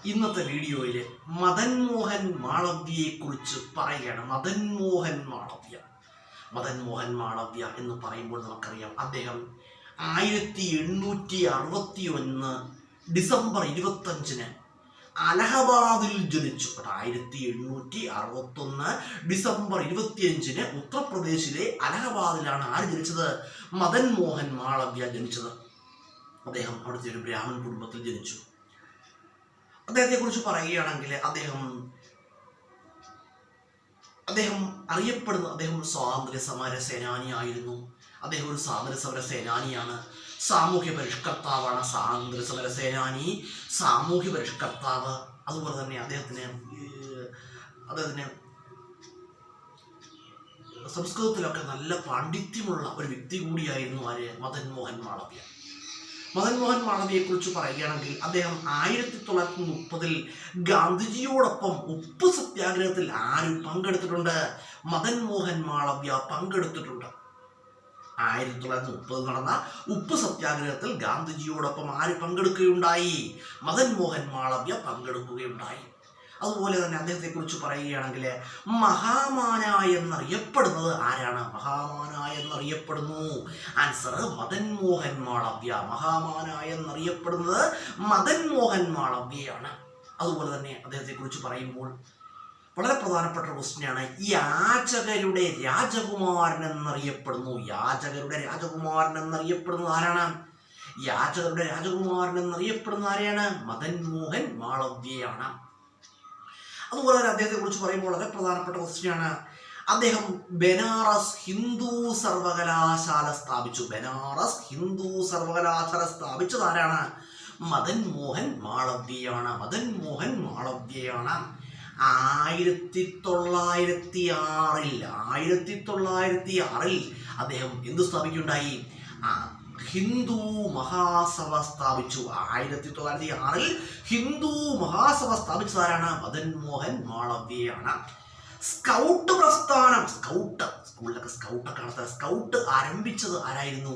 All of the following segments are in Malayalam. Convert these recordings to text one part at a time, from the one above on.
ഇന്നത്തെ വീഡിയോയിൽ മദൻ മോഹൻ മാളവ്യയെക്കുറിച്ച് പറയുകയാണ്. മദൻ മോഹൻ മാളവ്യ എന്ന് പറയുമ്പോൾ നമുക്കറിയാം, അദ്ദേഹം 1861 ഡിസംബർ 25 അലഹബാദിൽ ജനിച്ചു. 1861 ഡിസംബർ 25 ഉത്തർപ്രദേശിലെ അലഹബാദിലാണ് ആര് ജനിച്ചത്? മദൻ മോഹൻ മാളവ്യ ജനിച്ചത്. അദ്ദേഹം അവിടുത്തെ ഒരു ബ്രാഹ്മൺ കുടുംബത്തിൽ ജനിച്ചു. അദ്ദേഹത്തെക്കുറിച്ച് പറയുകയാണെങ്കിൽ അദ്ദേഹം അറിയപ്പെടുന്ന അദ്ദേഹം സ്വാതന്ത്ര്യ സമര സേനാനിയായിരുന്നു. അദ്ദേഹം ഒരു സ്വാതന്ത്ര്യ സമര സേനാനിയാണ്, സാമൂഹ്യ പരിഷ്കർത്താവാണ്. സ്വാതന്ത്ര്യ സമര സേനാനി, സാമൂഹ്യ പരിഷ്കർത്താവ്. അതുപോലെ തന്നെ അദ്ദേഹത്തിന് സംസ്കൃതത്തിലൊക്കെ നല്ല പാണ്ഡിത്യമുള്ള ഒരു വ്യക്തി കൂടിയായിരുന്നു ആര്? മദൻ മോഹൻ മാളവ്യ. മദൻ മോഹൻ മാളവ്യയെക്കുറിച്ച് പറയുകയാണെങ്കിൽ അദ്ദേഹം 1930 ഗാന്ധിജിയോടൊപ്പം ഉപ്പ് സത്യാഗ്രഹത്തിൽ ആര് പങ്കെടുത്തിട്ടുണ്ട്? മദൻ മോഹൻ മാളവ്യ പങ്കെടുത്തിട്ടുണ്ട്. 1930 നടന്ന ഉപ്പ് സത്യാഗ്രഹത്തിൽ ഗാന്ധിജിയോടൊപ്പം ആര് പങ്കെടുക്കുകയുണ്ടായി? മദൻ മോഹൻ മാളവ്യ പങ്കെടുക്കുകയുണ്ടായി. അതുപോലെ തന്നെ അദ്ദേഹത്തെക്കുറിച്ച് പറയുകയാണെങ്കിൽ മഹാമാന എന്നറിയപ്പെടുന്നത് ആരാണ്? ആൻസർ മദൻ മോഹൻ മാളവ്യ. മഹാമാന എന്നറിയപ്പെടുന്നത് മദൻ മോഹൻ മാളവ്യയാണ്. അതുപോലെ തന്നെ അദ്ദേഹത്തെക്കുറിച്ച് പറയുമ്പോൾ വളരെ പ്രധാനപ്പെട്ട ക്വസ്റ്റ്യനാണ്. യാചകരുടെ രാജകുമാരൻ എന്നറിയപ്പെടുന്നത് ആരാണ്? യാചകരുടെ രാജകുമാരൻ എന്നറിയപ്പെടുന്ന ആരെയാണ്? മദൻ മോഹൻ മാളവ്യയാണ്. അതുപോലെ തന്നെ അദ്ദേഹത്തെക്കുറിച്ച് പറയുമ്പോൾ വളരെ പ്രധാനപ്പെട്ട ക്വസ്റ്റ്യനാണ്. അദ്ദേഹം ബനാറസ് ഹിന്ദു സർവകലാശാല സ്ഥാപിച്ചു. സ്ഥാപിച്ചത് ആരാണ്? മദൻ മോഹൻ മാളവ്യയാണ്. 1906 അദ്ദേഹം എന്ത് സ്ഥാപിക്കുകയുണ്ടായി? ഹിന്ദു മഹാസഭ സ്ഥാപിച്ചു. 1906 ഹിന്ദു മഹാസഭ സ്ഥാപിച്ചത് ആരാണ്? മദൻ മോഹൻ മാളവ്യയാണ്. സ്കൗട്ട് പ്രസ്ഥാനം, സ്കൂളിലൊക്കെ സ്കൗട്ട് ആരംഭിച്ചത് ആരായിരുന്നു?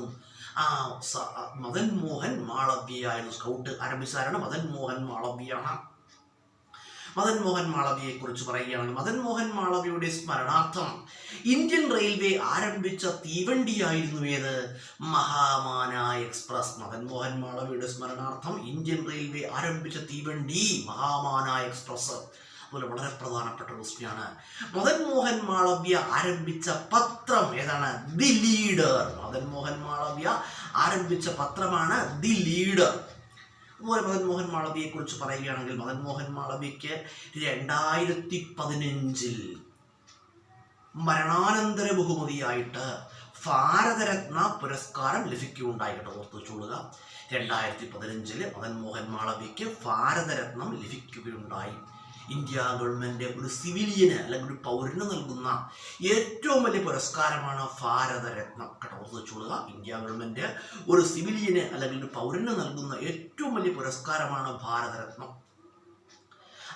മദൻ മോഹൻ മാളവ്യയായിരുന്നു. സ്കൗട്ട് ആരംഭിച്ചതാരാണ്? മദൻ മോഹൻ മാളവ്യയാണ്. മദൻ മോഹൻ മാളവ്യയെക്കുറിച്ച് പറയുകയാണെങ്കിൽ മദൻ മോഹൻ മാളവ്യയുടെ സ്മരണാർത്ഥം ഇന്ത്യൻ റെയിൽവേ ആരംഭിച്ച തീവണ്ടിയായിരുന്നു ഏത്? മഹാമാന എക്സ്പ്രസ്. മദൻ മോഹൻ മാളവ്യയുടെ സ്മരണാർത്ഥം ഇന്ത്യൻ റെയിൽവേ ആരംഭിച്ച തീവണ്ടി മഹാമാന എക്സ്പ്രസ്. അതുപോലെ വളരെ പ്രധാനപ്പെട്ട ക്വസ്റ്റ്യനാണ്. മദൻ മോഹൻ മാളവ്യ ആരംഭിച്ച പത്രം ഏതാണ്? The Leader. മദൻ മോഹൻ മാളവ്യ ആരംഭിച്ച പത്രമാണ് ദി ലീഡർ. അതുപോലെ മദൻ മോഹൻ മാളവ്യയെക്കുറിച്ച് പറയുകയാണെങ്കിൽ മദൻ മോഹൻ മാളവ്യയ്ക്ക് 2015 മരണാനന്തര ബഹുമതിയായിട്ട് ഭാരതരത്ന പുരസ്കാരം ലഭിക്കുകയുണ്ടായിട്ട് ഓർത്തു വെച്ചുകൊള്ളുക. 2015 മദൻ മോഹൻ മാളവ്യയ്ക്ക് ഭാരതരത്നം ലഭിക്കുകയുണ്ടായി. ഇന്ത്യ ഗവൺമെൻറ് ഒരു സിവിലിയന് അല്ലെങ്കിൽ ഒരു പൗരന് നൽകുന്ന ഏറ്റവും വലിയ പുരസ്കാരമാണ് ഭാരതരത്നം. ഓർത്തു വെച്ചുകൊള്ളുക. ഇന്ത്യ ഗവൺമെൻറ് ഒരു സിവിലിയന് അല്ലെങ്കിൽ ഒരു പൗരന് നൽകുന്ന ഏറ്റവും വലിയ പുരസ്കാരമാണ് ഭാരതരത്നം.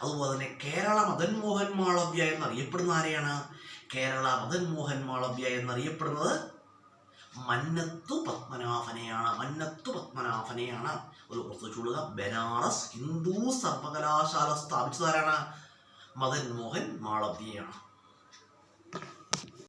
അതുപോലെ തന്നെ കേരള മദൻ മോഹൻ മാളവ്യ എന്നറിയപ്പെടുന്ന ആരെയാണ്? കേരള മദൻ മോഹൻ മാളവ്യ എന്നറിയപ്പെടുന്നത് മന്നത്തു പത്മനാഭനെയാണ്. ഒരു ഓർത്തു വെച്ചുകൊള്ളുക. ബനാറസ് ഹിന്ദു സർവകലാശാല സ്ഥാപിച്ചതാരാണ്? മദൻ മോഹൻ മാളവ്യയാണ്.